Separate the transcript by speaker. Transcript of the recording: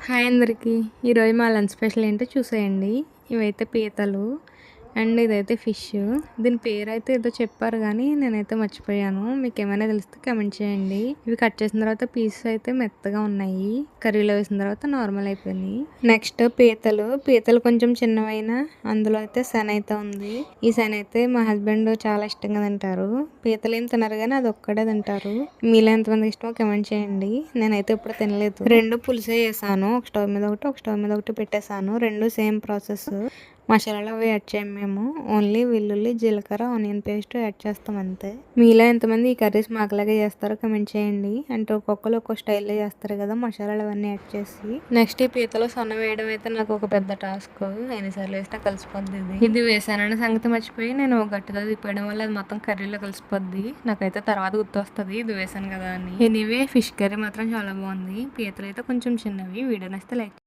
Speaker 1: Hi అందరికీ. ఈరోజు మా లంచ్ స్పెషల్ ఏంటో చూసేయండి. ఇవైతే పీతలు అండ్ ఇదైతే ఫిష్. దీని పేరైతే ఏదో చెప్పారు కానీ నేనైతే మర్చిపోయాను. మీకు ఏమైనా తెలిస్తే కమెంట్ చేయండి. ఇవి కట్ చేసిన తర్వాత పీసెస్ అయితే మెత్తగా ఉన్నాయి. కర్రీలో వేసిన తర్వాత నార్మల్ అయిపోయినాయి. నెక్స్ట్ పీతలు కొంచెం చిన్నవైనా అందులో అయితే శన అయితే ఉంది. ఈ శన అయితే మా హస్బెండ్ చాలా ఇష్టంగా తింటారు. పీతలు ఏం తినరు కానీ అది ఒక్కడే తింటారు. మీలో ఎంతమందికి ఇష్టమో కమెంట్ చేయండి. నేనైతే ఇప్పుడు తినలేదు. రెండు పులుసే చేశాను. ఒక స్టవ్ మీద ఒకటి, ఒక స్టవ్ మీద ఒకటి పెట్టేశాను. రెండు సేమ్ ప్రాసెస్. మసాలాలు అవి యాడ్ చేయము మేము. ఓన్లీ వెల్లుల్లి, జీలకర్ర, ఆనియన్ పేస్ట్ యాడ్ చేస్తాం అంతే. మీలో ఎంతమంది ఈ కర్రీస్ మాకులాగే చేస్తారో కమెంట్ చేయండి. అంటే ఒక్కొక్కరు ఒక్కో స్టైల్లో చేస్తారు కదా మసాలాలు అవన్నీ యాడ్ చేసి. నెక్స్ట్ ఈ పీతలో సొన వేయడం అయితే నాకు ఒక పెద్ద టాస్క్. ఎన్నిసార్లు వేసినా కలిసిపోద్ది. ఇది వేసానన్న సంగతి మర్చిపోయి నేను గట్టిగా తిప్పేయడం వల్ల అది మొత్తం కర్రీలో కలిసిపోద్ది. నాకైతే తర్వాత గుర్తొస్తుంది ఇది వేసాను కదా అని. ఎనీవే ఫిష్ కర్రీ మాత్రం చాలా బాగుంది. పీతలు అయితే కొంచెం చిన్నవి. వీడియో నచ్చితే లైక్